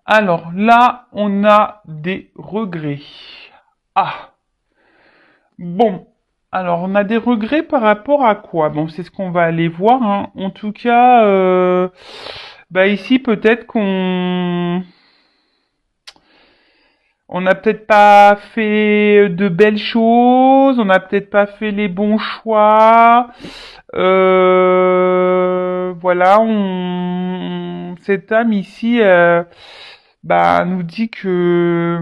Alors là, on a des regrets. Ah, bon. Alors, on a des regrets par rapport à quoi? Bon, c'est ce qu'on va aller voir, hein. En tout cas, bah ici, peut-être on n'a peut-être pas fait de belles choses, on n'a peut-être pas fait les bons choix. Voilà, cette âme ici, bah, nous dit que,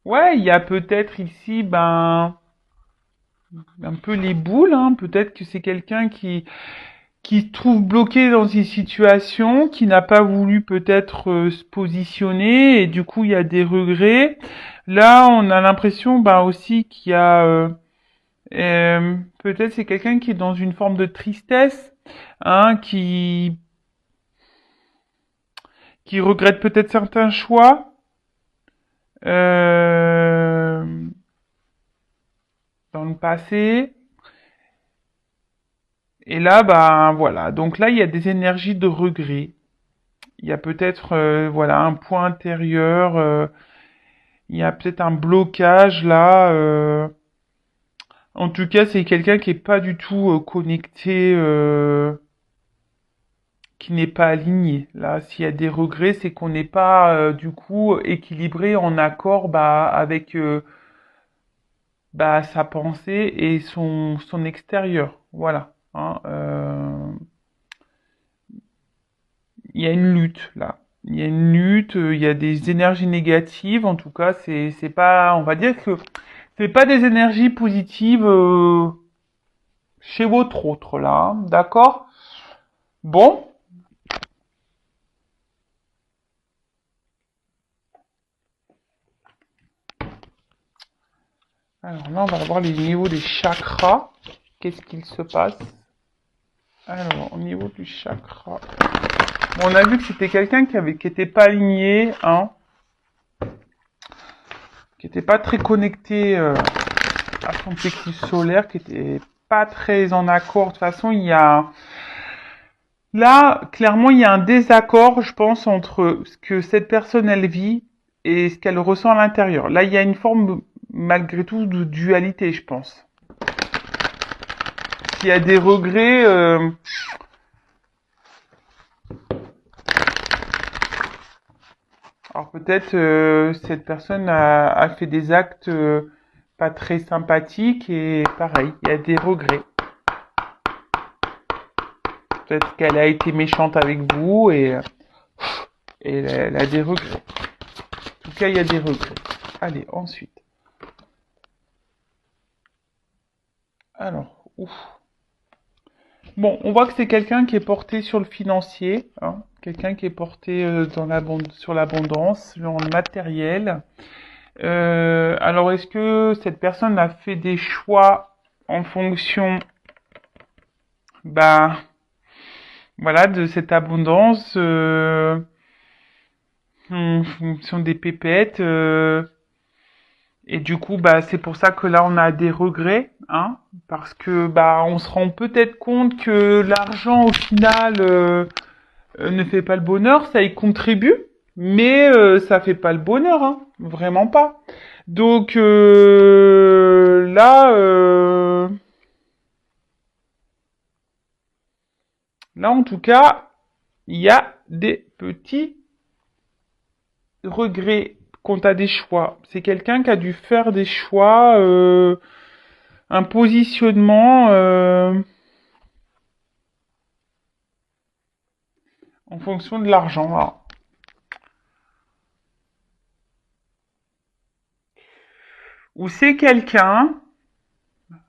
ouais, il y a peut-être ici, ben, un peu les boules, hein. Peut-être que c'est quelqu'un qui se trouve bloqué dans une situation, qui n'a pas voulu peut-être se positionner, et du coup il y a des regrets. Là, on a l'impression, ben aussi qu'il y a peut-être c'est quelqu'un qui est dans une forme de tristesse, hein, qui regrette peut-être certains choix. euh, Dans le passé. Et là, ben voilà. Donc là, il y a des énergies de regret. Il y a peut-être voilà un point intérieur. Il y a peut-être un blocage là. En tout cas, c'est quelqu'un qui est pas du tout connecté, qui n'est pas aligné. Là, s'il y a des regrets, c'est qu'on n'est pas du coup équilibré en accord bah, avec bah, sa pensée et son extérieur. Voilà. Hein, il y a une lutte là. Il y a une lutte, il y a des énergies négatives. En tout cas, c'est pas, on va dire que c'est pas des énergies positives chez votre autre là, hein, d'accord? Bon, alors là on va voir les niveaux des chakras. Qu'est-ce qu'il se passe? Alors au niveau du chakra, bon, on a vu que c'était quelqu'un qui était pas aligné, hein, qui était pas très connecté à son plexus solaire, qui était pas très en accord. De toute façon, il y a là, clairement, il y a un désaccord, je pense, entre ce que cette personne, elle vit et ce qu'elle ressent à l'intérieur. Là, il y a une forme, malgré tout, de dualité, je pense. S'il y a des regrets, alors peut-être cette personne a fait des actes pas très sympathiques et pareil, il y a des regrets. Peut-être qu'elle a été méchante avec vous et elle a des regrets. En tout cas, il y a des regrets. Allez, ensuite. Alors, ouf. Bon, on voit que c'est quelqu'un qui est porté sur le financier, hein, quelqu'un qui est porté sur l'abondance, sur le matériel. Alors, est-ce que cette personne a fait des choix en fonction, bah, voilà, de cette abondance, en fonction des pépettes, et du coup, bah, c'est pour ça que là, on a des regrets, hein, parce que bah, on se rend peut-être compte que l'argent, au final, ne fait pas le bonheur, ça y contribue, mais ça fait pas le bonheur, hein, vraiment pas. Donc là, en tout cas, il y a des petits regrets quant à des choix. C'est quelqu'un qui a dû faire des choix, un positionnement en fonction de l'argent. Alors, ou c'est quelqu'un.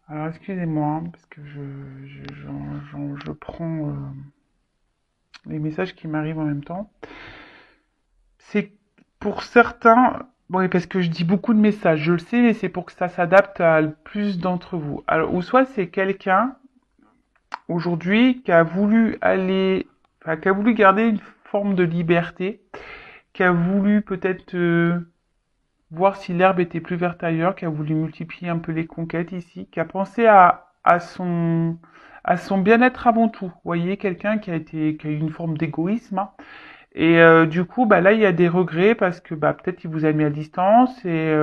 Alors excusez-moi, hein, parce que je prends les messages qui m'arrivent en même temps. C'est pour certains, bon, parce que je dis beaucoup de messages, je le sais, mais c'est pour que ça s'adapte à le plus d'entre vous. Alors, ou soit c'est quelqu'un aujourd'hui qui a voulu aller, enfin, qui a voulu garder une forme de liberté, qui a voulu peut-être voir si l'herbe était plus verte ailleurs, qui a voulu multiplier un peu les conquêtes ici, qui a pensé à son bien-être avant tout. Vous voyez, quelqu'un qui a eu une forme d'égoïsme, hein, Et du coup, bah là, il y a des regrets parce que bah peut-être il vous a mis à distance et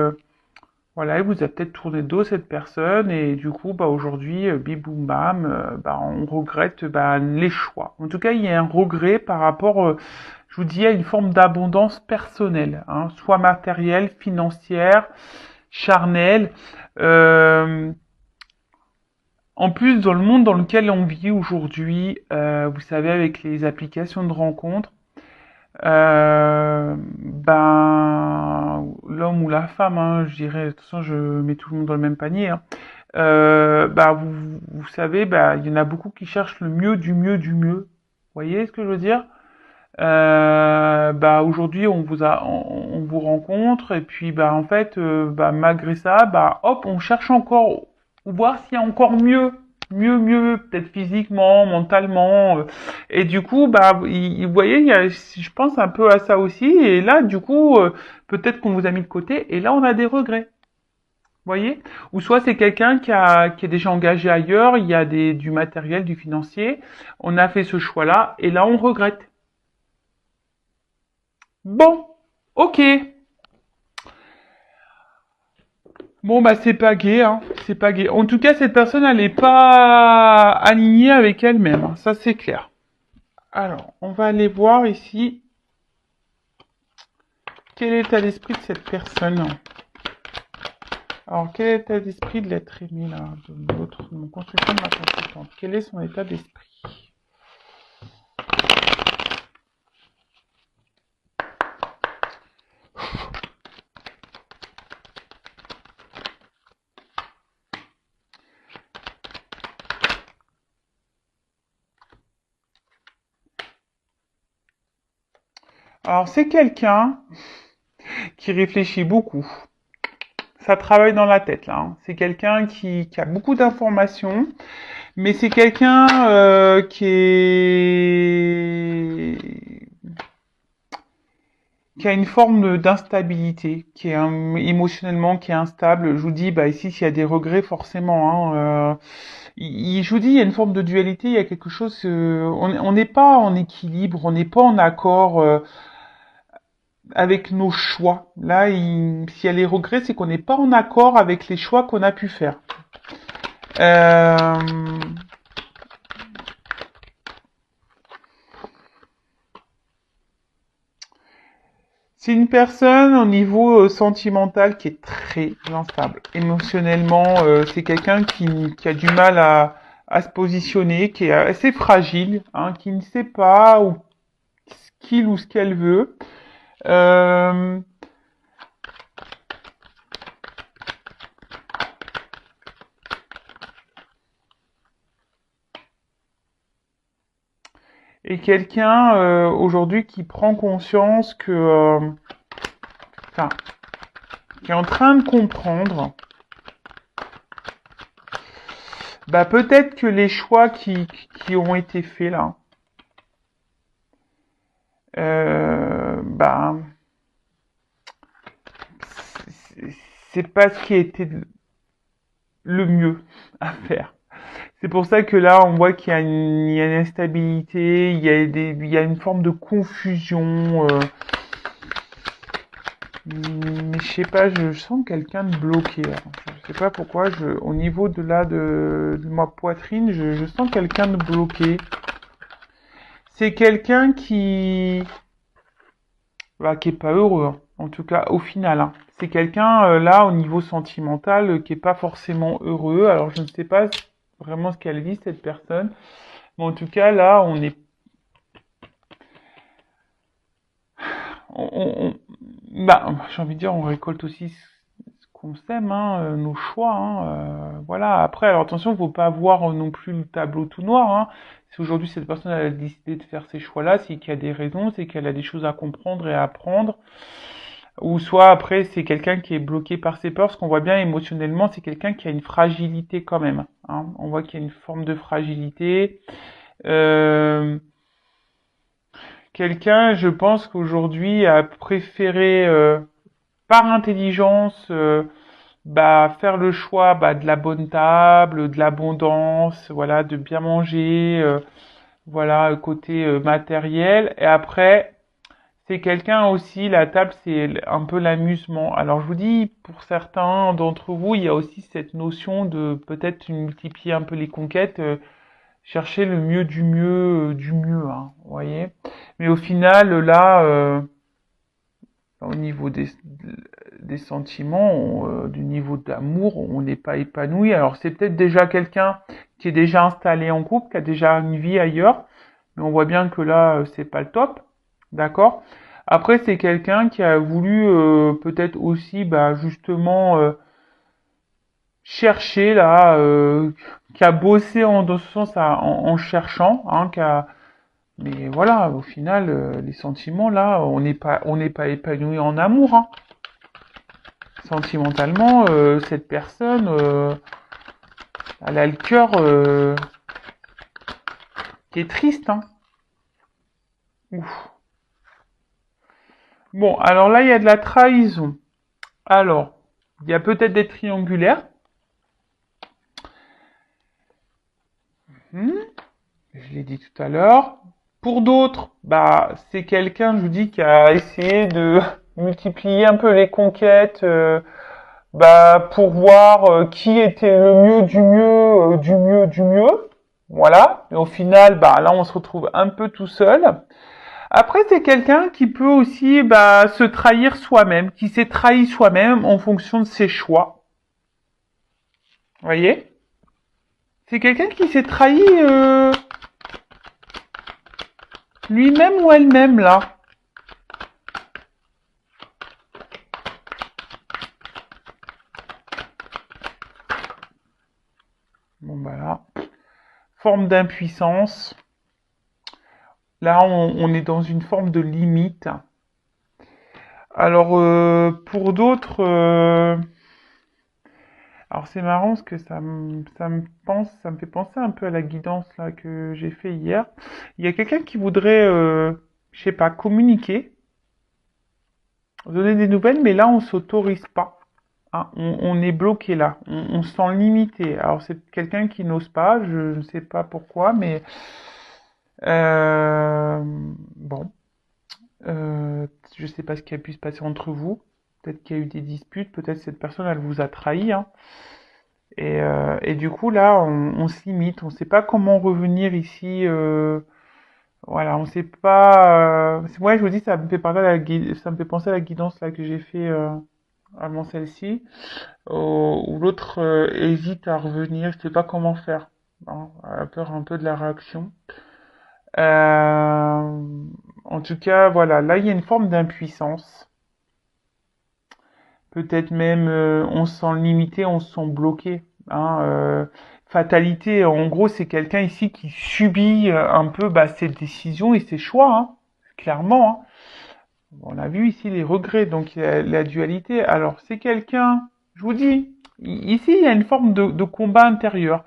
voilà, il vous a peut-être tourné le dos cette personne et du coup, bah aujourd'hui, bim boum bam, bah on regrette bah, les choix. En tout cas, il y a un regret par rapport, je vous dis, à une forme d'abondance personnelle, hein, soit matérielle, financière, charnelle. Euh, En plus, dans le monde dans lequel on vit aujourd'hui, vous savez, avec les applications de rencontres, ben, l'homme ou la femme, hein, je dirais, de toute façon, je mets tout le monde dans le même panier, hein, bah, vous savez, bah, il y en a beaucoup qui cherchent le mieux du mieux du mieux. Vous voyez ce que je veux dire? Bah, aujourd'hui, on vous rencontre, et puis, bah, en fait, bah, malgré ça, bah, hop, on cherche encore, voir s'il y a encore mieux. Mieux, peut-être physiquement, mentalement. Et du coup, bah, vous voyez, je pense un peu à ça aussi. Et là, du coup, peut-être qu'on vous a mis de côté. Et là, on a des regrets. Vous voyez? Ou soit c'est quelqu'un qui est déjà engagé ailleurs. Il y a du matériel, du financier. On a fait ce choix-là. Et là, on regrette. Bon. Ok. Bon, bah, c'est pas gai, hein. C'est pas gai. En tout cas, cette personne, elle n'est pas alignée avec elle-même, hein. Ça, c'est clair. Alors, on va aller voir ici quel est l'état d'esprit de cette personne. Alors, quel est l'état d'esprit de l'être aimé, là, de l'autre, de mon consultant, de ma consultante? Quel est son état d'esprit? Alors, c'est quelqu'un qui réfléchit beaucoup. Ça travaille dans la tête, là, hein. C'est quelqu'un qui a beaucoup d'informations, mais c'est quelqu'un qui a une forme d'instabilité, qui est émotionnellement qui est instable. Je vous dis, bah ici, s'il y a des regrets, forcément, hein, je vous dis, il y a une forme de dualité, il y a quelque chose. On n'est pas en équilibre, on n'est pas en accord avec nos choix. Là, s'il y a les regrets, c'est qu'on n'est pas en accord avec les choix qu'on a pu faire. Euh, C'est une personne au niveau sentimental qui est très instable. Émotionnellement, c'est quelqu'un qui a du mal à se positionner, qui est assez fragile, hein, qui ne sait pas ce qu'il ou ce qu'elle veut. Euh, et quelqu'un aujourd'hui qui prend conscience que, enfin, qui est en train de comprendre, bah peut-être que les choix qui ont été faits là, bah c'est c'est pas ce qui a été le mieux à faire. C'est pour ça que là, on voit il y a une instabilité, il y a une forme de confusion. Mais je sais pas, je sens quelqu'un de bloqué, là. Je sais pas pourquoi, au niveau de là de ma poitrine, je sens quelqu'un de bloqué. C'est quelqu'un bah, qui est pas heureux, hein. En tout cas, au final, hein. C'est quelqu'un là au niveau sentimental qui est pas forcément heureux. Alors je ne sais pas vraiment ce qu'elle vit cette personne, mais en tout cas là, bah, j'ai envie de dire, on récolte aussi ce qu'on sème, hein, nos choix, hein, voilà. Après, alors attention, faut pas voir non plus le tableau tout noir, hein. Si aujourd'hui cette personne elle a décidé de faire ces choix-là, c'est qu'il y a des raisons, c'est qu'elle a des choses à comprendre et à apprendre. Ou soit après, c'est quelqu'un qui est bloqué par ses peurs, parce qu'on voit bien émotionnellement, c'est quelqu'un qui a une fragilité quand même, hein. On voit qu'il y a une forme de fragilité. Euh, Quelqu'un, je pense qu'aujourd'hui, a préféré, par intelligence, bah, faire le choix bah, de la bonne table, de l'abondance, voilà, de bien manger, voilà, côté matériel. Et après, C'est quelqu'un aussi, la table, c'est un peu l'amusement. Alors, je vous dis, pour certains d'entre vous, il y a aussi cette notion de peut-être multiplier un peu les conquêtes, chercher le mieux du mieux, hein, vous voyez. Mais au final, là, au niveau des sentiments, du niveau d'amour, on n'est pas épanoui. Alors, c'est peut-être déjà quelqu'un qui est déjà installé en couple, qui a déjà une vie ailleurs, mais on voit bien que là, c'est pas le top, d'accord? Après, c'est quelqu'un qui a voulu peut-être aussi, bah, justement, chercher là, qui a bossé dans ce sens en cherchant, hein, mais voilà, au final, les sentiments là, on n'est pas épanoui en amour, hein. Sentimentalement, cette personne, elle a le cœur qui est triste, hein. Ouf. Bon, alors là, il y a de la trahison. Alors, il y a peut-être des triangulaires. Hmm, je l'ai dit tout à l'heure. Pour d'autres, bah, c'est quelqu'un, je vous dis, qui a essayé de multiplier un peu les conquêtes, bah, pour voir qui était le mieux du mieux, du mieux du mieux. Voilà. Et au final, bah, là, on se retrouve un peu tout seul. Après, c'est quelqu'un qui peut aussi bah, se trahir soi-même, qui s'est trahi soi-même en fonction de ses choix. Vous voyez? C'est quelqu'un qui s'est trahi lui-même ou elle-même, là. Bon, bah là. Forme d'impuissance. Là, on est dans une forme de limite. Alors, pour d'autres, alors c'est marrant parce que ça me fait penser un peu à la guidance là que j'ai fait hier. Il y a quelqu'un qui voudrait, je sais pas, communiquer, donner des nouvelles, mais là on s'autorise pas. Hein, on est bloqué là, on se sent limité. Alors c'est quelqu'un qui n'ose pas, je ne sais pas pourquoi, mais bon, je sais pas ce qui a pu se passer entre vous. Peut-être qu'il y a eu des disputes, peut-être cette personne elle vous a trahi, hein. Et du coup, là, on se limite, on sait pas comment revenir ici. Voilà, on sait pas. Ouais, je vous dis, ça me fait parler ça me fait penser à la guidance là que j'ai fait avant celle-ci, où l'autre hésite à revenir, je sais pas comment faire. Hein, a peur un peu de la réaction. Euh, En tout cas, voilà, là, il y a une forme d'impuissance. Peut-être même on se sent limité, on se sent bloqué. Hein, fatalité, en gros, c'est quelqu'un ici qui subit un peu bah, ses décisions et ses choix, hein, clairement. Hein. On a vu ici les regrets, donc il y a la dualité. Alors c'est quelqu'un, je vous dis, ici il y a une forme de combat intérieur.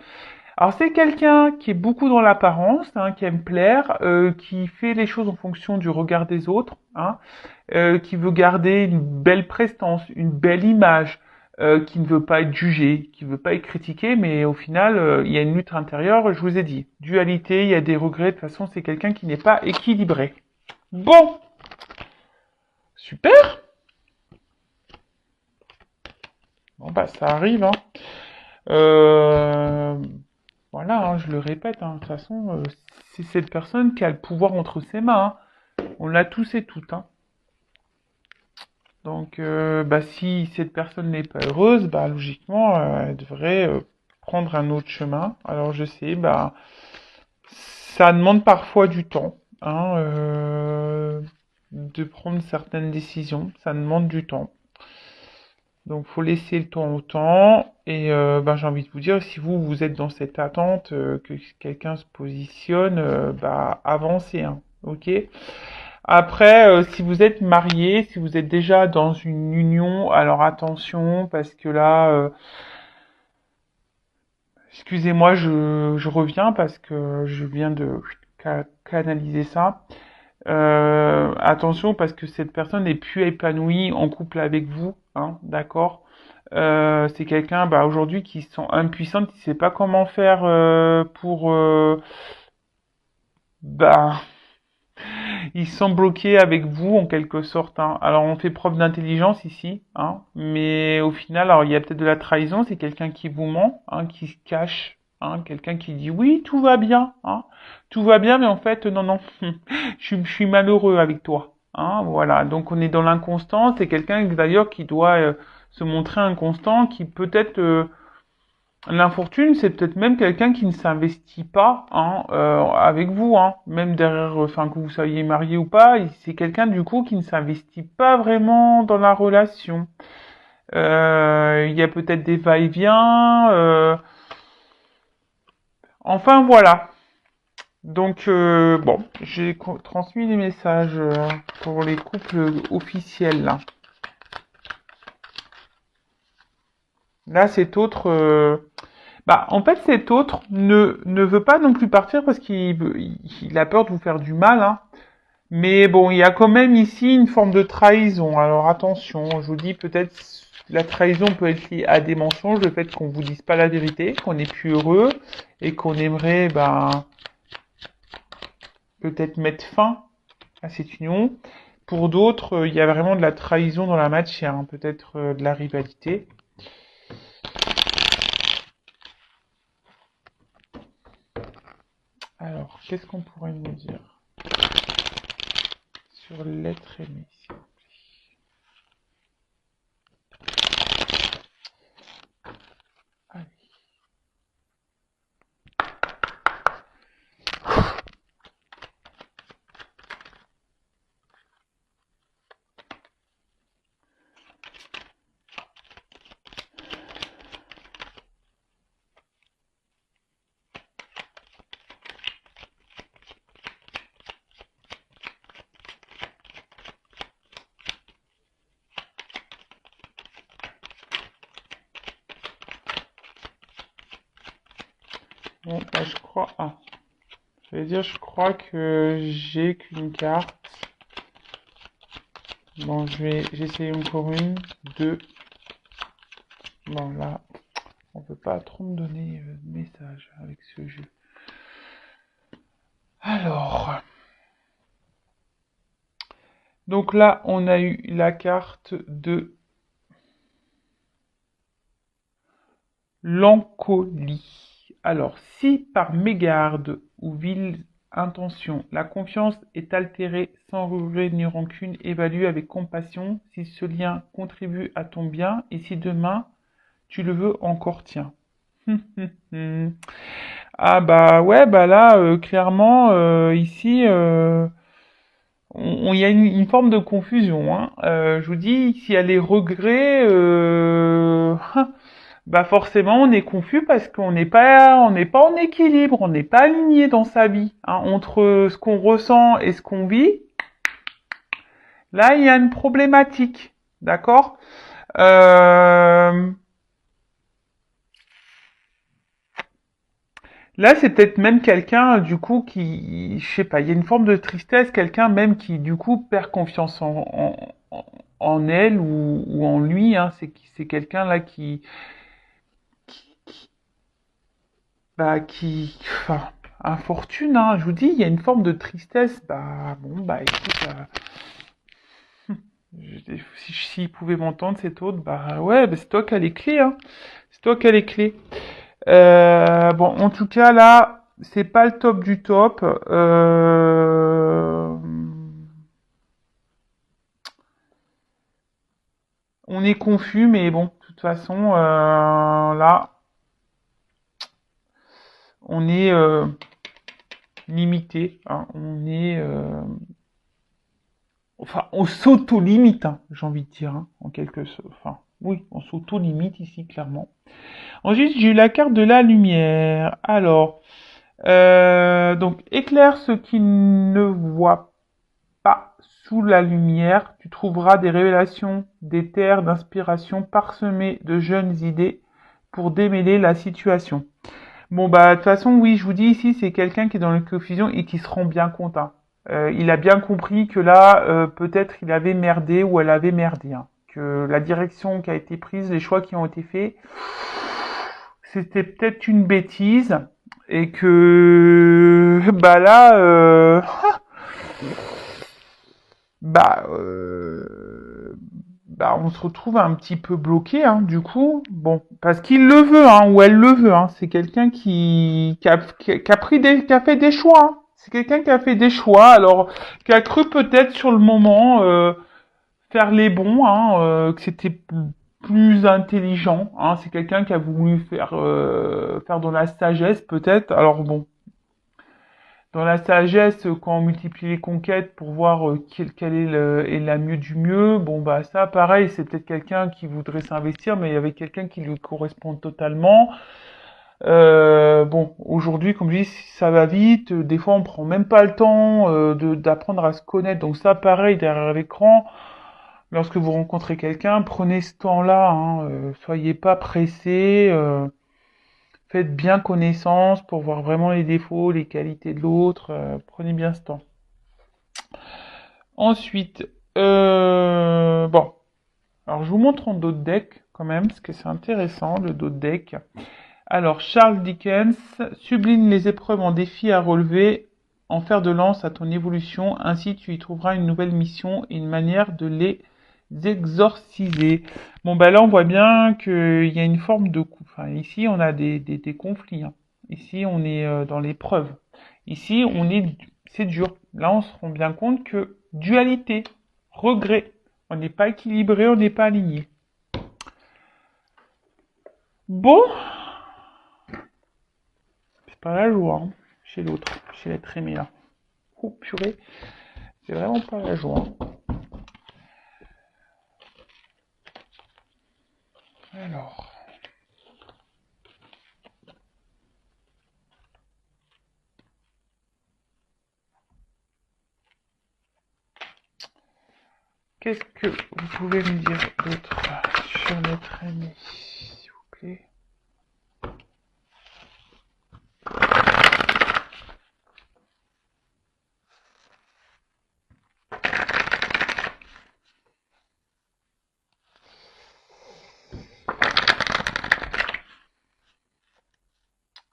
Alors c'est quelqu'un qui est beaucoup dans l'apparence, hein, qui aime plaire, qui fait les choses en fonction du regard des autres, hein, qui veut garder une belle prestance, une belle image, qui ne veut pas être jugé, qui ne veut pas être critiqué, mais au final, il y a une lutte intérieure, je vous ai dit. Dualité, il y a des regrets, de toute façon, c'est quelqu'un qui n'est pas équilibré. Bon, super. Bon, bah ça arrive, hein. Euh, voilà, hein, je le répète, hein, de toute façon, c'est cette personne qui a le pouvoir entre ses mains. Hein. On l'a tous et toutes, hein. Donc, bah, si cette personne n'est pas heureuse, bah, logiquement, elle devrait prendre un autre chemin. Alors, je sais, bah, ça demande parfois du temps, hein, de prendre certaines décisions. Ça demande du temps. Donc, faut laisser le temps au temps. Et bah, j'ai envie de vous dire, si vous êtes dans cette attente que quelqu'un se positionne, bah, avancez, hein, ok? Après, si vous êtes marié, si vous êtes déjà dans une union, alors attention, parce que là, excusez-moi, je reviens parce que je viens de canaliser ça. Attention, parce que cette personne n'est plus épanouie en couple avec vous, hein, d'accord? C'est quelqu'un, bah, aujourd'hui, qui se sent impuissante, qui sait pas comment faire pour, bah, Ils sont bloqués avec vous en quelque sorte, hein. Alors on fait preuve d'intelligence ici, hein, mais au final, alors il y a peut-être de la trahison, c'est quelqu'un qui vous ment, hein, qui se cache, hein, quelqu'un qui dit oui, tout va bien, hein, tout va bien, mais en fait non, non, je suis malheureux avec toi, hein, voilà. Donc on est dans l'inconstance, c'est quelqu'un d'ailleurs qui doit se montrer inconstant, qui peut-être l'infortune, c'est peut-être même quelqu'un qui ne s'investit pas, hein, avec vous, hein, même derrière, enfin que vous soyez marié ou pas, c'est quelqu'un du coup qui ne s'investit pas vraiment dans la relation. Il y a peut-être des va-et-vient. Enfin voilà. Donc bon, j'ai transmis les messages pour les couples officiels là. Là, cet autre, bah, en fait, cet autre ne veut pas non plus partir parce il a peur de vous faire du mal, hein. Mais bon, il y a quand même ici une forme de trahison. Alors attention, je vous dis peut-être la trahison peut être liée à des mensonges, le fait qu'on vous dise pas la vérité, qu'on n'est plus heureux et qu'on aimerait, ben, peut-être mettre fin à cette union. Pour d'autres, il y a vraiment de la trahison dans la matière, hein, peut-être de la rivalité. Alors, qu'est-ce qu'on pourrait nous dire sur l'être aimé? Allez. Bon, bah, je crois. Ah, j'allais dire, je crois que j'ai qu'une carte. Bon, j'essaye encore une, deux. Bon, là, on peut pas trop me donner de message avec ce jeu. Alors, donc là, on a eu la carte de l'encolie. Alors, si par mégarde ou vile intention, la confiance est altérée sans regret ni rancune, évalue avec compassion si ce lien contribue à ton bien et si demain tu le veux encore, tiens. Ah bah ouais, bah là, clairement, ici, il y a une forme de confusion, hein. Je vous dis, s'il y a les regrets, bah forcément on est confus parce on n'est pas en équilibre, on n'est pas aligné dans sa vie, hein, entre ce qu'on ressent et ce qu'on vit. Là, il y a une problématique, d'accord? Euh, Là, c'est peut-être même quelqu'un, du coup, qui, je sais pas, il y a une forme de tristesse, quelqu'un même qui, du coup, perd confiance en elle ou en lui, hein. C'est quelqu'un là enfin, infortune, hein. Je vous dis, il y a une forme de tristesse. Bah, bon, bah, écoute, s'il pouvait m'entendre, cet autre, bah, ouais, bah, c'est toi qui as les clés, hein. C'est toi qui as les clés. Bon, en tout cas, là, c'est pas le top du top. On est confus, mais bon, de toute façon, là, on est limité, hein. On est, enfin, on s'auto-limite, hein, j'ai envie de dire, hein, en quelque sorte. Enfin, oui, on s'auto-limite ici, clairement. Ensuite, j'ai eu la carte de la lumière. Alors, donc, éclaire ce qui ne voit pas sous la lumière. Tu trouveras des révélations, des terres d'inspiration parsemées de jeunes idées pour démêler la situation. Bon, bah, de toute façon, oui, je vous dis ici, c'est quelqu'un qui est dans la confusion et qui se rend bien compte, hein. Il a bien compris que là, peut-être il avait merdé ou elle avait merdé, hein. Que la direction qui a été prise, les choix qui ont été faits, c'était peut-être une bêtise et que, bah là, bah, euh, on se retrouve un petit peu bloqué, hein, du coup. Bon, parce qu'il le veut, hein, ou elle le veut, hein. C'est quelqu'un qui a fait des choix, hein. C'est quelqu'un qui a fait des choix, alors, qui a cru peut-être sur le moment, faire les bons, hein, que c'était plus intelligent, hein. C'est quelqu'un qui a voulu faire dans la sagesse, peut-être. Alors bon, dans la sagesse, quand on multiplie les conquêtes pour voir quelle est la mieux du mieux, bon bah ça pareil, c'est peut-être quelqu'un qui voudrait s'investir, mais il y avait quelqu'un qui lui correspond totalement. Bon, aujourd'hui, comme je dis, ça va vite, des fois on prend même pas le temps d'apprendre à se connaître, donc ça pareil, derrière l'écran, lorsque vous rencontrez quelqu'un, prenez ce temps-là, hein, soyez pas pressé, faites bien connaissance pour voir vraiment les défauts, les qualités de l'autre, prenez bien ce temps. Ensuite, bon, alors je vous montre en dos de deck quand même, parce que c'est intéressant le dos de deck. Alors, Charles Dickens sublime les épreuves en défis à relever, en fer de lance à ton évolution, ainsi tu y trouveras une nouvelle mission et une manière de les exorciser. Bon, bah là, on voit bien qu'il y a une forme de coup. Enfin, ici, on a des conflits, hein. Ici, on est dans l'épreuve. Ici, c'est dur. Là, on se rend bien compte que dualité, regret. On n'est pas équilibré, on n'est pas aligné. Bon, c'est pas la joie, hein, chez l'autre, chez l'être aimé, là. Oh, purée, c'est vraiment pas la joie, hein. Alors, qu'est-ce que vous pouvez me dire d'autre sur l'être aimé, s'il vous plaît?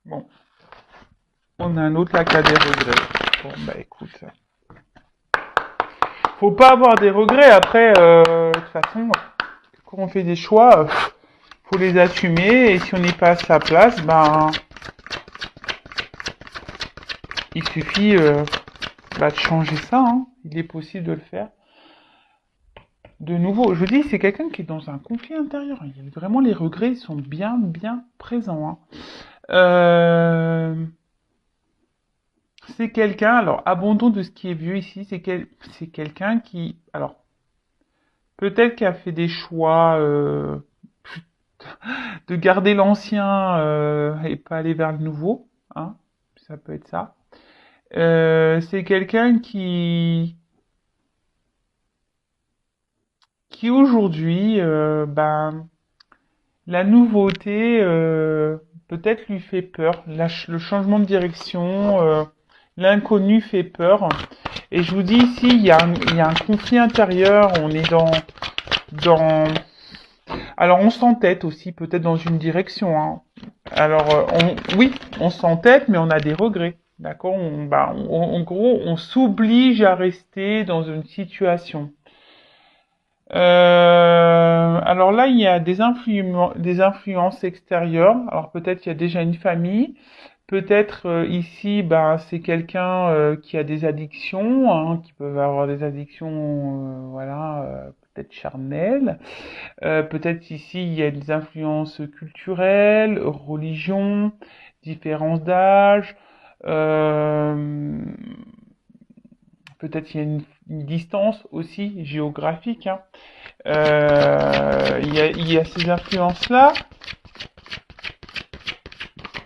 Bon, on a un autre là qui a des regrets. Bon, bah écoute, faut pas avoir des regrets. Après, de toute façon, quand on fait des choix, faut les assumer. Et si on n'est pas à sa place, ben, il suffit de changer ça, hein. Il est possible de le faire. De nouveau, je dis, c'est quelqu'un qui est dans un conflit intérieur. Vraiment, les regrets sont bien, bien présents, hein. C'est quelqu'un, alors, abandon de ce qui est vieux ici, c'est quelqu'un qui, alors, peut-être qui a fait des choix de garder l'ancien et pas aller vers le nouveau, hein. Ça peut être ça. C'est quelqu'un qui aujourd'hui, la nouveauté peut-être lui fait peur. Le changement de direction, l'inconnu fait peur. Et je vous dis ici, il y a un conflit intérieur. On est dans. Alors on s'entête aussi, peut-être dans une direction, hein. Alors oui, on s'entête, mais on a des regrets. D'accord. En gros, on s'oblige à rester dans une situation. Alors là, il y a des influences extérieures. Alors peut-être il y a déjà une famille. Peut-être ici, c'est quelqu'un qui a des addictions, hein, qui peuvent avoir des addictions, voilà, peut-être charnelles. Peut-être ici, il y a des influences culturelles, religion, différence d'âge. Euh, Peut-être il y a une distance aussi géographique, hein. Il y a ces influences-là.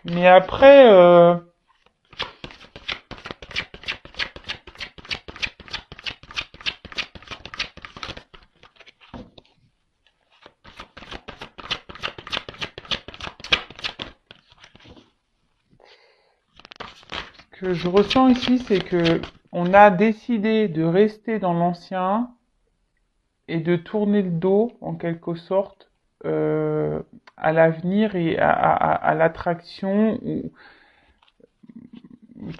Mais après, ce que je ressens ici, c'est que on a décidé de rester dans l'ancien et de tourner le dos, en quelque sorte, à l'avenir et à l'attraction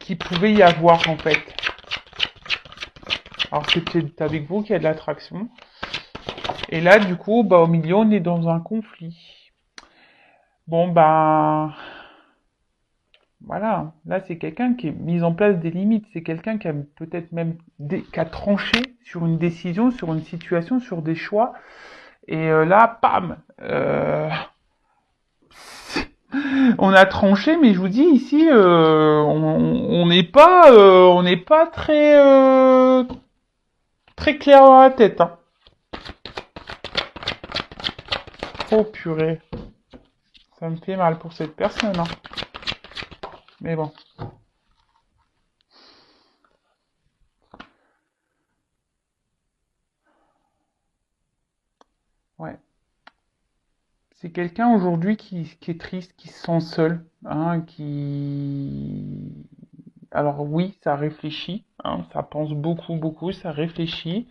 qui pouvait y avoir, en fait. Alors c'est peut-être avec vous qu'il y a de l'attraction. Et là, du coup, bah, au milieu, on est dans un conflit. Bon, bah, voilà. Là, c'est quelqu'un qui a mis en place des limites. C'est quelqu'un qui a peut-être même qui a tranché sur une décision, sur une situation, sur des choix. Et là, pam, on a tranché. Mais je vous dis ici, on n'est pas très très clair dans la tête. Hein. Oh purée, ça me fait mal pour cette personne. Hein. Mais bon. Ouais. C'est quelqu'un aujourd'hui qui est triste, qui se sent seul, hein, qui... Alors oui, ça réfléchit, hein, ça pense beaucoup, beaucoup, ça réfléchit.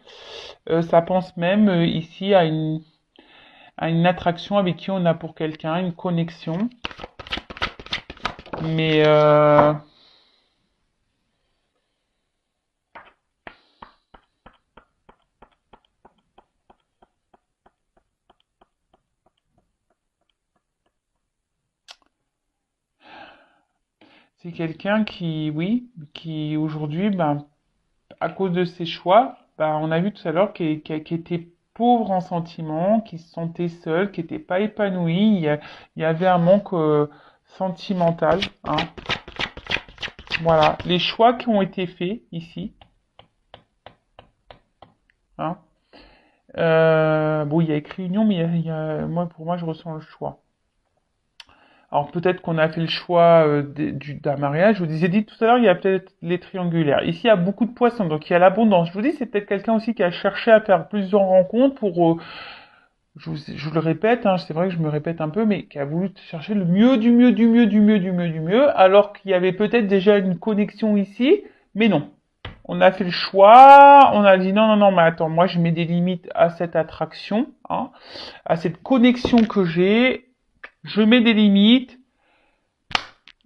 Ça pense même ici à une attraction avec qui on a pour quelqu'un, une connexion. Mais c'est quelqu'un qui, oui, qui aujourd'hui, ben, à cause de ses choix, ben, on a vu tout à l'heure qu'il était pauvre en sentiments, qui se sentait seul, qui n'était pas épanoui. Il y avait un manque sentimental. Hein. Voilà, les choix qui ont été faits ici. Hein. Bon, il y a écrit union, mais moi, pour moi, je ressens le choix. Alors peut-être qu'on a fait le choix d'un mariage. Je vous ai dit tout à l'heure, il y a peut-être les triangulaires. Ici, il y a beaucoup de poissons, donc il y a l'abondance. Je vous dis, c'est peut-être quelqu'un aussi qui a cherché à faire plusieurs rencontres pour, je le répète, hein, c'est vrai que je me répète un peu, mais qui a voulu chercher le mieux du mieux du mieux du mieux du mieux du mieux, alors qu'il y avait peut-être déjà une connexion ici, mais non. On a fait le choix, on a dit non, non, non, mais attends, moi je mets des limites à cette attraction, hein, à cette connexion que j'ai, je mets des limites,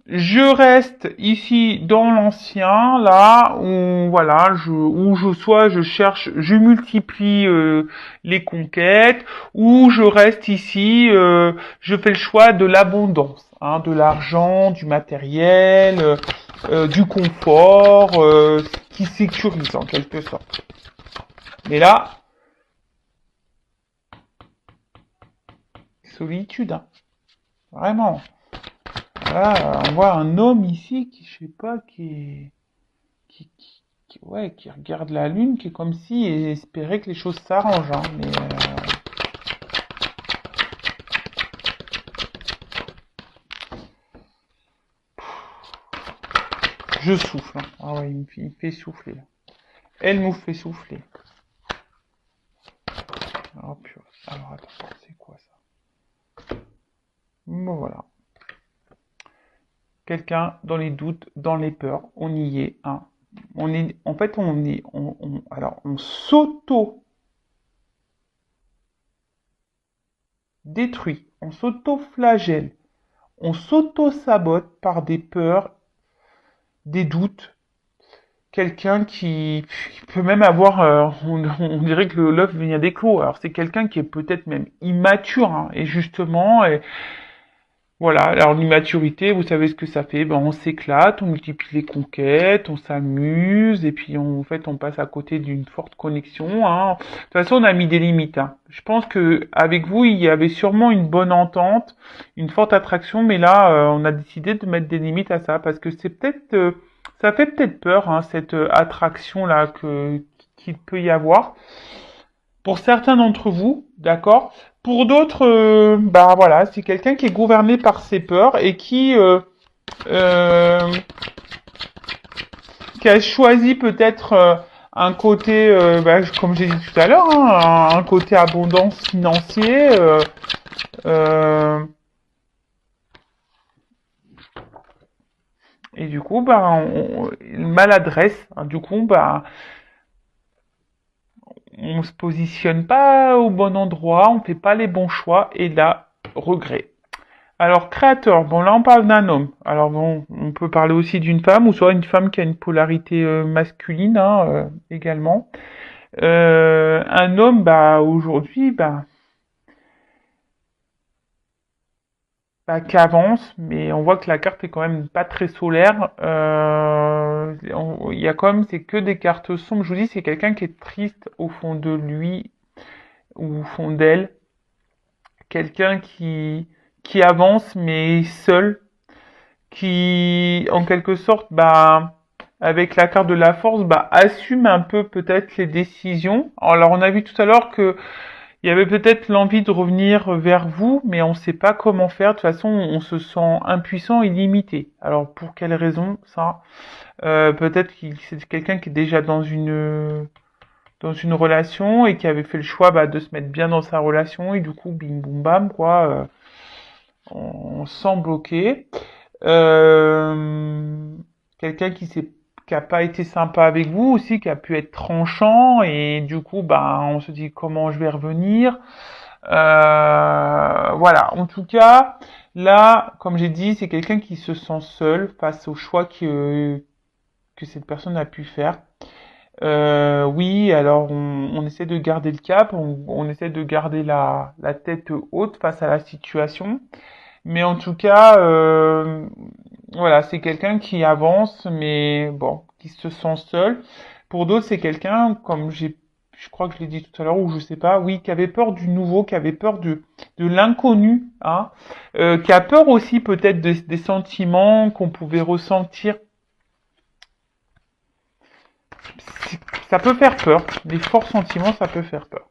je reste ici dans l'ancien, là où voilà, je cherche, je multiplie les conquêtes, ou je reste ici, je fais le choix de l'abondance, hein, de l'argent, du matériel, du confort, qui sécurise en quelque sorte. Mais là, solitude, hein, vraiment. Là, on voit un homme ici qui, je sais pas, ouais, qui regarde la lune, qui est comme si et espérait que les choses s'arrangent. Hein, mais je souffle. Hein. Ah ouais, il me fait souffler. Elle nous fait souffler. Oh purée. Alors attends, c'est quoi ça? Bon voilà. Quelqu'un dans les doutes, dans les peurs, on y est. Hein. On est, en fait, alors on s'auto détruit, on s'auto flagelle, on s'auto sabote par des peurs, des doutes. Quelqu'un qui peut même avoir, on dirait que l'œuf vient d'éclore. Alors c'est quelqu'un qui est peut-être même immature, hein, et justement, et voilà. Alors l'immaturité, vous savez ce que ça fait. Ben on s'éclate, on multiplie les conquêtes, on s'amuse, et puis en fait on passe à côté d'une forte connexion. Hein. De toute façon, on a mis des limites. Hein. Je pense que avec vous, il y avait sûrement une bonne entente, une forte attraction, mais là, on a décidé de mettre des limites à ça parce que c'est peut-être ça fait peut-être peur, hein, cette attraction là qu'il peut y avoir. Pour certains d'entre vous, d'accord. Pour d'autres, bah voilà, c'est quelqu'un qui est gouverné par ses peurs et euh, qui a choisi peut-être un côté, bah, comme j'ai dit tout à l'heure, hein, un côté abondance financier. Euh, et du coup, bah, maladresse. Hein, du coup, bah, on se positionne pas au bon endroit, on fait pas les bons choix et là, regret. Alors, créateur, bon là on parle d'un homme. Alors bon, on peut parler aussi d'une femme, ou soit une femme qui a une polarité masculine hein, également. Un homme, bah aujourd'hui, qui avance, mais on voit que la carte est quand même pas très solaire. Il y a quand même, c'est que des cartes sombres. Je vous dis, c'est quelqu'un qui est triste au fond de lui ou au fond d'elle. Quelqu'un qui avance mais seul, qui en quelque sorte, avec la carte de la force, assume un peu peut-être les décisions. Alors on a vu tout à l'heure que il y avait peut-être l'envie de revenir vers vous, mais on ne sait pas comment faire. De toute façon, on se sent impuissant et limité. Alors pour quelle raison ça peut-être que c'est quelqu'un qui est déjà dans une relation et qui avait fait le choix de se mettre bien dans sa relation et du coup bim boum bam quoi, on se sent bloqué. Euh, quelqu'un qui a pas été sympa avec vous aussi, qui a pu être tranchant et du coup on se dit comment je vais revenir. Voilà. En tout cas, là, comme j'ai dit, c'est quelqu'un qui se sent seul face au choix que cette personne a pu faire. Oui, alors on essaie de garder le cap, on essaie de garder la tête haute face à la situation. Mais en tout cas, voilà, c'est quelqu'un qui avance, mais bon, qui se sent seul. Pour d'autres, c'est quelqu'un, je crois que je l'ai dit tout à l'heure, ou je sais pas, oui, qui avait peur du nouveau, qui avait peur de l'inconnu, hein, qui a peur aussi peut-être des sentiments qu'on pouvait ressentir. Ça peut faire peur, les forts sentiments, ça peut faire peur.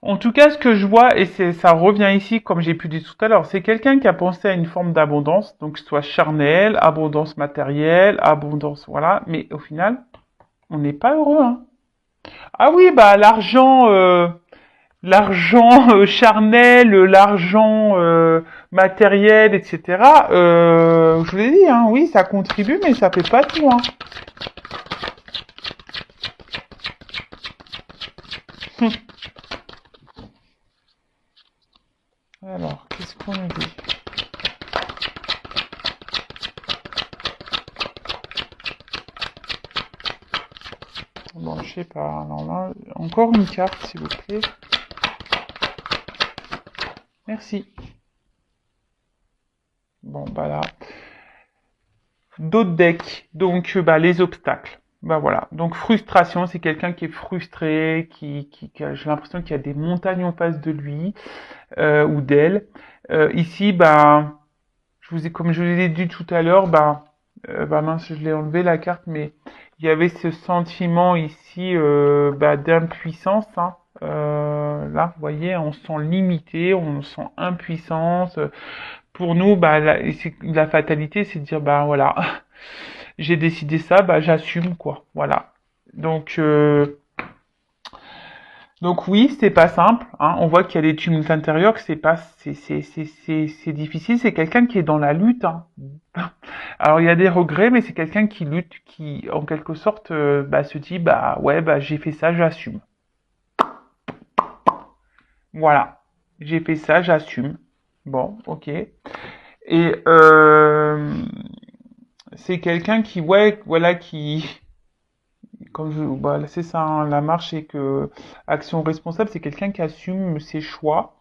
En tout cas, ce que je vois, et ça revient ici, comme j'ai pu dire tout à l'heure, c'est quelqu'un qui a pensé à une forme d'abondance, donc soit charnelle, abondance matérielle, abondance, voilà, mais au final, on n'est pas heureux, hein. Ah oui, l'argent charnel, l'argent matériel, etc. Je vous l'ai dit, hein, oui, ça contribue, mais ça fait pas tout, hein. Alors, qu'est-ce qu'on nous dit? Bon, je sais pas. Alors là, encore une carte, s'il vous plaît. Merci. Bon, là. D'autres decks. Donc, les obstacles. Voilà. Donc, frustration, c'est quelqu'un qui est frustré, j'ai l'impression qu'il y a des montagnes en face de lui ou d'elle. Ici, comme je vous l'ai dit tout à l'heure, mince, je l'ai enlevé la carte, mais il y avait ce sentiment ici d'impuissance. Hein. Là, vous voyez, on se sent limité, on se sent impuissance. Pour nous, la fatalité, c'est de dire, voilà, j'ai décidé ça, j'assume, quoi. Voilà. Donc, donc oui, c'est pas simple. Hein. On voit qu'il y a des tumultes intérieurs, que c'est pas, c'est difficile. C'est quelqu'un qui est dans la lutte. Hein. Alors il y a des regrets, mais c'est quelqu'un qui lutte, qui en quelque sorte se dit ouais j'ai fait ça, j'assume. Voilà, j'ai fait ça, j'assume. Bon, ok. Et c'est quelqu'un qui ouais voilà qui c'est ça hein, la marche c'est que action responsable, c'est quelqu'un qui assume ses choix.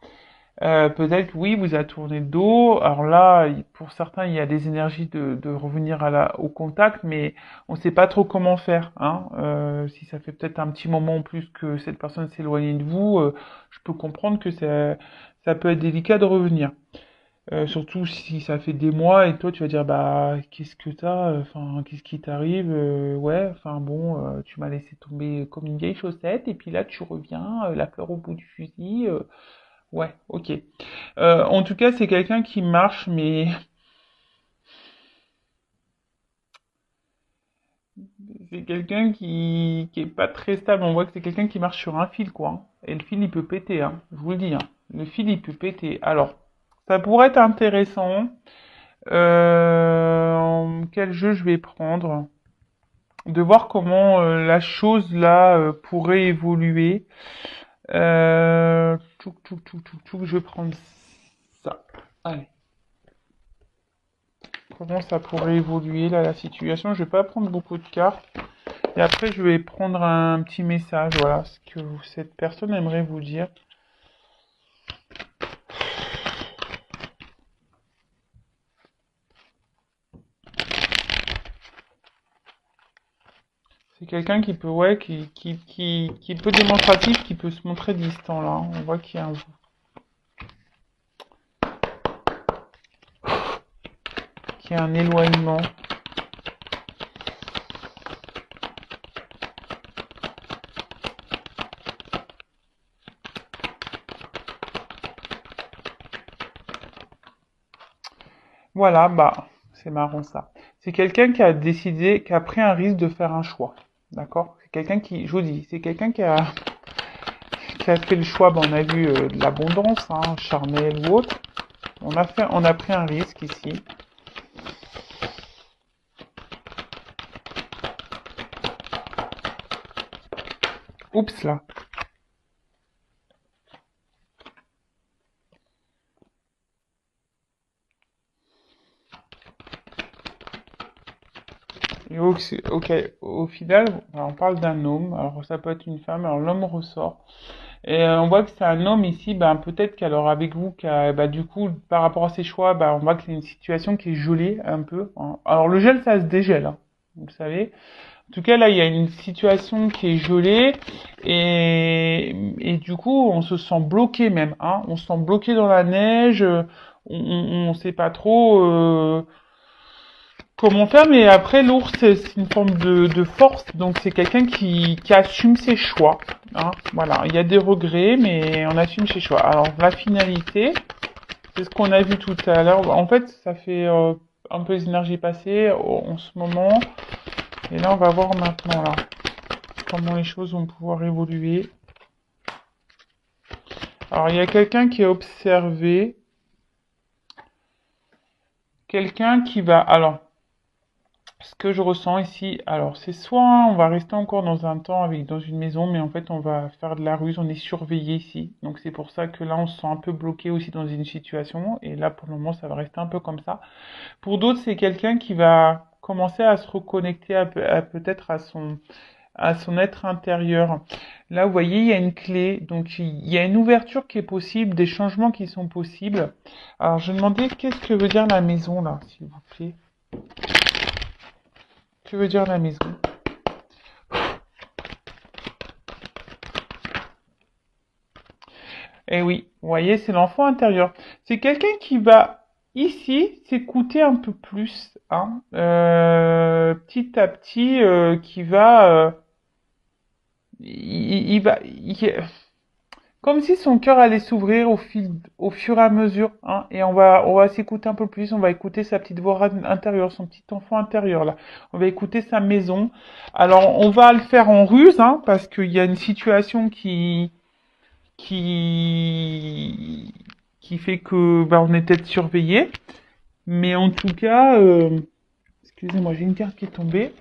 Peut-être oui, vous a tourné le dos. Alors là, pour certains, il y a des énergies de revenir au contact, mais on ne sait pas trop comment faire. Hein. Si ça fait peut-être un petit moment en plus que cette personne s'éloigne de vous, je peux comprendre que ça peut être délicat de revenir. Surtout si ça fait des mois et toi tu vas dire qu'est-ce que t'as, enfin qu'est-ce qui t'arrive, ouais, enfin bon, tu m'as laissé tomber comme une vieille chaussette et puis là tu reviens, la fleur au bout du fusil. Ouais, ok. En tout cas, c'est quelqu'un qui marche, mais c'est quelqu'un qui est pas très stable. On voit que c'est quelqu'un qui marche sur un fil, quoi. Hein. Et le fil, il peut péter, hein. Je vous le dis, hein. Le fil, il peut péter. Alors, ça pourrait être intéressant. Quel jeu je vais prendre? De voir comment la chose là pourrait évoluer. Je vais prendre ça. Allez. Comment ça pourrait évoluer là la situation? Je vais pas prendre beaucoup de cartes. Et après, je vais prendre un petit message. Voilà ce que cette personne aimerait vous dire. C'est quelqu'un qui peut, ouais, qui est peu démonstratif, qui peut se montrer distant là. On voit qu'il y a un éloignement. Voilà, bah, c'est marrant ça. C'est quelqu'un qui a décidé, qui a pris un risque de faire un choix. D'accord? C'est quelqu'un qui, je vous dis, c'est quelqu'un qui a fait le choix, bah, on a vu de l'abondance, hein, charnel ou autre. On a pris un risque ici. Oups là. Et ok, au final, on parle d'un homme, alors ça peut être une femme, alors l'homme ressort. Et on voit que c'est un homme ici, ben, peut-être qu'alors avec vous, bah, du coup, par rapport à ses choix, bah, on voit que c'est une situation qui est gelée un peu, hein. Alors le gel, ça se dégèle, hein, vous le savez. En tout cas, là, il y a une situation qui est gelée et du coup, on se sent bloqué même, hein. On se sent bloqué dans la neige, on sait pas trop. Comment faire, mais après l'ours c'est une forme de force, donc c'est quelqu'un qui assume ses choix, hein. Voilà, il y a des regrets, mais on assume ses choix. Alors la finalité, c'est ce qu'on a vu tout à l'heure. En fait, ça fait un peu les énergies passées en ce moment, et là on va voir maintenant là comment les choses vont pouvoir évoluer. Alors il y a quelqu'un qui est observé, quelqu'un qui va, alors ce que je ressens ici, alors c'est soit on va rester encore dans un temps avec dans une maison, mais en fait on va faire de la ruse, on est surveillé ici. Donc c'est pour ça que là on se sent un peu bloqué aussi dans une situation, et là pour le moment ça va rester un peu comme ça. Pour d'autres c'est quelqu'un qui va commencer à se reconnecter peut-être à son être intérieur. Là vous voyez il y a une clé, donc il y a une ouverture qui est possible, des changements qui sont possibles. Alors je me demandais qu'est-ce que veut dire la maison là, s'il vous plaît. Que veut dire la maison? Eh oui, vous voyez, c'est l'enfant intérieur. C'est quelqu'un qui va ici s'écouter un peu plus, hein, petit à petit, qui va, il va, comme si son cœur allait s'ouvrir au fur et à mesure, hein, et on va s'écouter un peu plus. On va écouter sa petite voix intérieure, son petit enfant intérieur là. On va écouter sa maison. Alors, on va le faire en ruse, hein, parce qu'il y a une situation qui qui fait que bah, on est peut-être surveillé. Mais en tout cas, excusez-moi, j'ai une carte qui est tombée.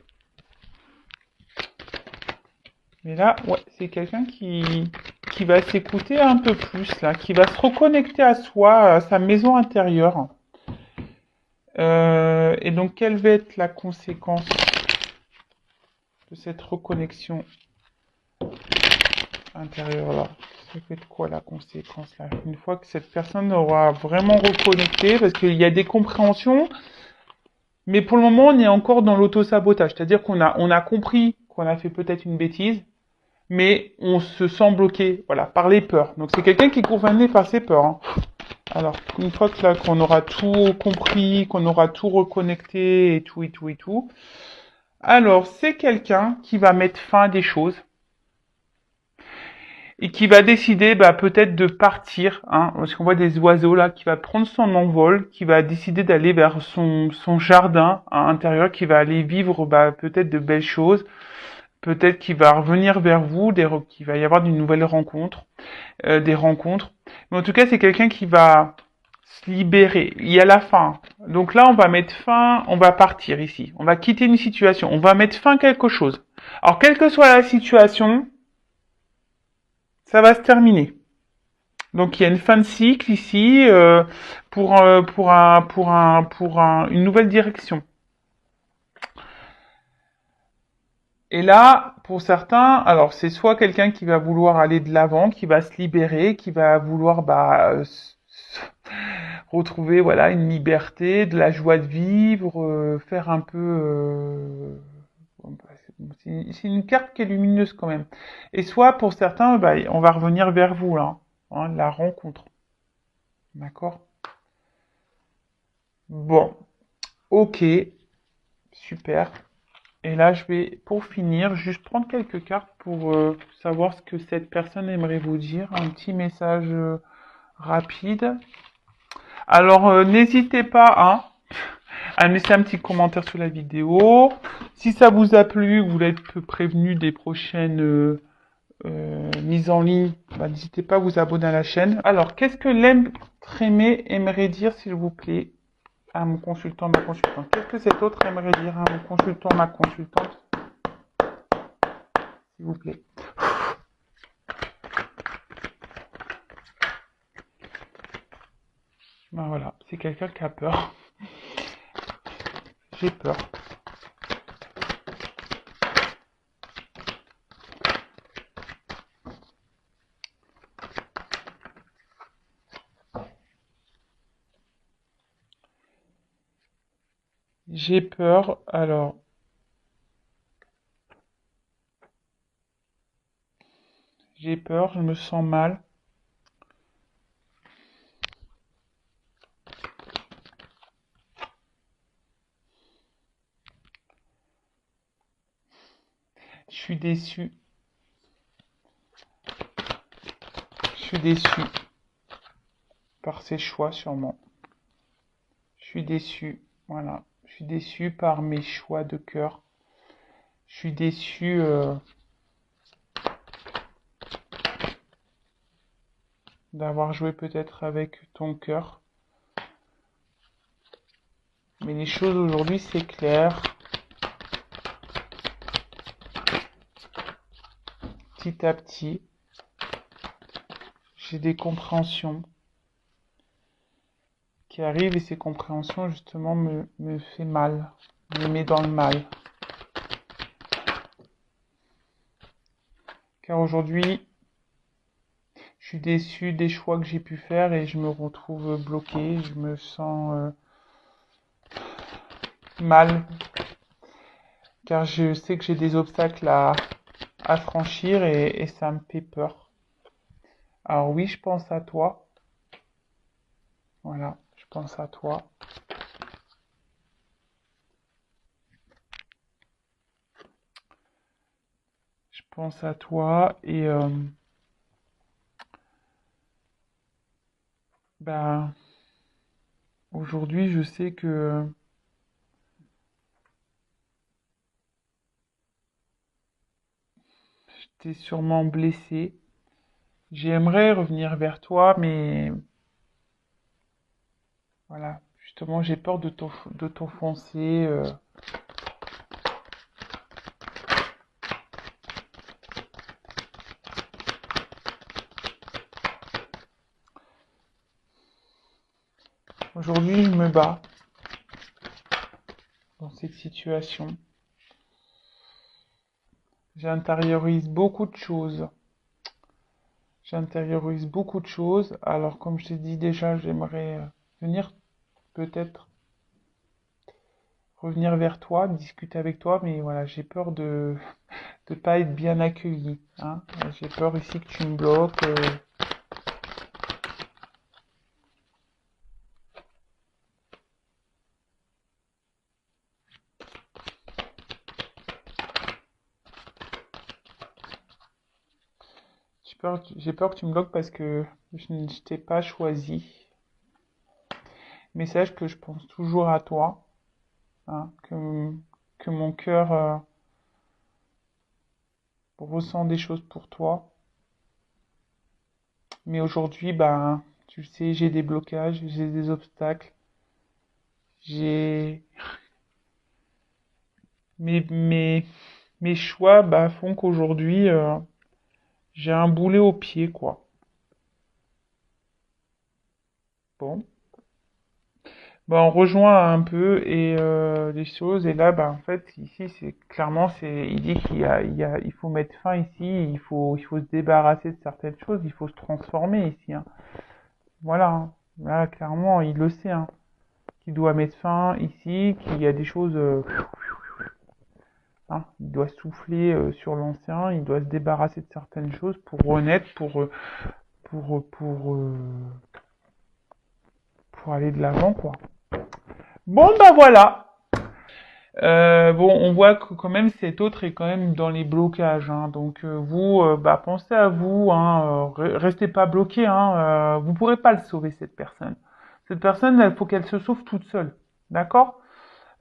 Mais là, ouais, c'est quelqu'un qui va s'écouter un peu plus là, qui va se reconnecter à soi, à sa maison intérieure. Et donc, quelle va être la conséquence de cette reconnexion intérieure là? Ça fait de quoi la conséquence là? Une fois que cette personne aura vraiment reconnecté, parce qu'il y a des compréhensions, mais pour le moment, on est encore dans l'auto-sabotage. C'est-à-dire on a compris qu'on a fait peut-être une bêtise, mais on se sent bloqué, voilà, par les peurs. Donc c'est quelqu'un qui est gouverné par ses peurs, hein. Alors, une fois que là, qu'on aura tout compris, qu'on aura tout reconnecté et tout et tout et tout, alors c'est quelqu'un qui va mettre fin à des choses et qui va décider bah, peut-être de partir, hein, parce qu'on voit des oiseaux là, qui va prendre son envol, qui va décider d'aller vers son jardin hein, intérieur, qui va aller vivre bah, peut-être de belles choses, peut-être qu'il va revenir vers vous, qu'il va y avoir d'une nouvelle rencontre, des rencontres. Mais en tout cas, c'est quelqu'un qui va se libérer. Il y a la fin. Donc là, on va mettre fin, on va partir ici. On va quitter une situation. On va mettre fin à quelque chose. Alors, quelle que soit la situation, ça va se terminer. Donc il y a une fin de cycle ici une nouvelle direction. Et là, pour certains, alors c'est soit quelqu'un qui va vouloir aller de l'avant, qui va se libérer, qui va vouloir retrouver voilà une liberté, de la joie de vivre, faire un peu. C'est une carte qui est lumineuse quand même. Et soit pour certains, on va revenir vers vous là, hein, la rencontre. D'accord? Bon, ok, super. Et là, je vais, pour finir, juste prendre quelques cartes pour savoir ce que cette personne aimerait vous dire. Un petit message rapide. Alors, n'hésitez pas à laisser un petit commentaire sous la vidéo. Si ça vous a plu, vous voulez être prévenu des prochaines mises en ligne, n'hésitez pas à vous abonner à la chaîne. Alors, qu'est-ce que l'être aimé aimerait dire, s'il vous plaît, à mon consultant, ma consultante? Qu'est-ce que cet autre aimerait dire à mon consultant, ma consultante, s'il vous plaît? Ben voilà, c'est quelqu'un qui a peur. J'ai peur. J'ai peur. Alors, j'ai peur, je me sens mal. Je suis déçu. Je suis déçu par ses choix, sûrement. Je suis déçu. Voilà. Je suis déçu par mes choix de cœur. Je suis déçu d'avoir joué peut-être avec ton cœur. Mais les choses aujourd'hui, c'est clair. Petit à petit, j'ai des compréhensions qui arrivent et ces compréhensions, justement, me fait mal. Me met dans le mal. Car aujourd'hui, je suis déçu des choix que j'ai pu faire et je me retrouve bloqué. Je me sens mal. Car je sais que j'ai des obstacles à franchir et ça me fait peur. Alors oui, je pense à toi. Voilà, je pense à toi. Je pense à toi et bah, aujourd'hui, je sais que je t'ai sûrement blessé. J'aimerais revenir vers toi, mais voilà, justement, j'ai peur de t'offenser. Aujourd'hui, je me bats dans cette situation. J'intériorise beaucoup de choses. J'intériorise beaucoup de choses. Alors, comme je t'ai dit déjà, j'aimerais venir peut-être revenir vers toi, discuter avec toi, mais voilà, j'ai peur de pas être bien accueilli, hein. J'ai peur ici que tu me bloques. J'ai peur que tu me bloques parce que je t'ai pas choisi. Message que je pense toujours à toi, hein, que mon cœur ressent des choses pour toi. Mais aujourd'hui, ben, tu le sais, j'ai des blocages, j'ai des obstacles. J'ai mes, mes, mes choix bah, font qu'aujourd'hui, J'ai un boulet au pied, quoi. Bon. Bah, on rejoint un peu et les choses. Et là, bah, en fait, ici, c'est clairement, il dit il faut mettre fin ici. Il faut se débarrasser de certaines choses. Il faut se transformer ici, hein. Voilà, hein. Là, clairement, il le sait, hein, qu'il doit mettre fin ici, qu'il y a des choses, hein, il doit souffler sur l'ancien. Il doit se débarrasser de certaines choses pour renaître, pour pour aller de l'avant, quoi. Bon, bah voilà. Bon, on voit que quand même cet autre est quand même dans les blocages, hein. Donc vous, bah pensez à vous, hein, restez pas bloqué, hein. Vous pourrez pas le sauver cette personne. Cette personne, il faut qu'elle se sauve toute seule, d'accord?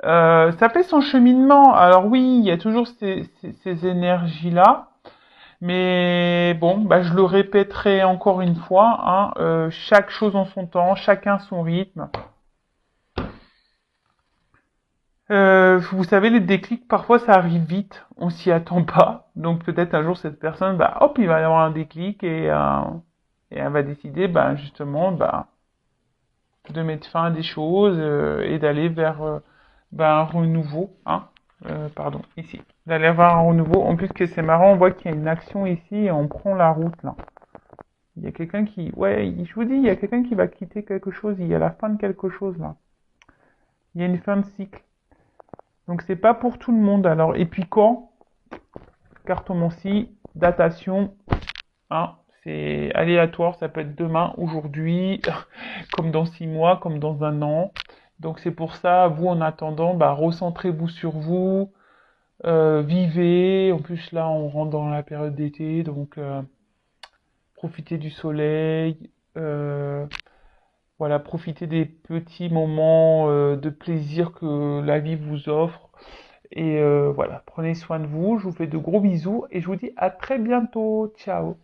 Ça fait son cheminement. Alors oui, il y a toujours ces énergies-là, mais bon, bah je le répéterai encore une fois, hein, chaque chose en son temps, chacun son rythme. Vous savez, les déclics, parfois, ça arrive vite, on s'y attend pas. Donc peut-être un jour, cette personne, bah, hop, il va y avoir un déclic et elle va décider, bah, justement, bah, de mettre fin à des choses et d'aller vers bah, un renouveau, hein. Pardon, ici. D'aller vers un renouveau. En plus que c'est marrant, on voit qu'il y a une action ici et on prend la route, là. Il y a quelqu'un qui, ouais, je vous dis, il y a quelqu'un qui va quitter quelque chose, il y a la fin de quelque chose, là. Il y a une fin de cycle. Donc c'est pas pour tout le monde. Alors, et puis quand? Cartomancie, datation, hein, c'est aléatoire, ça peut être demain, aujourd'hui, comme dans 6 mois, comme dans un an. Donc c'est pour ça, vous en attendant, bah, recentrez-vous sur vous, vivez. En plus là, on rentre dans la période d'été, donc profitez du soleil, voilà, profitez des petits moments de plaisir que la vie vous offre. Et voilà, prenez soin de vous, je vous fais de gros bisous et je vous dis à très bientôt. Ciao.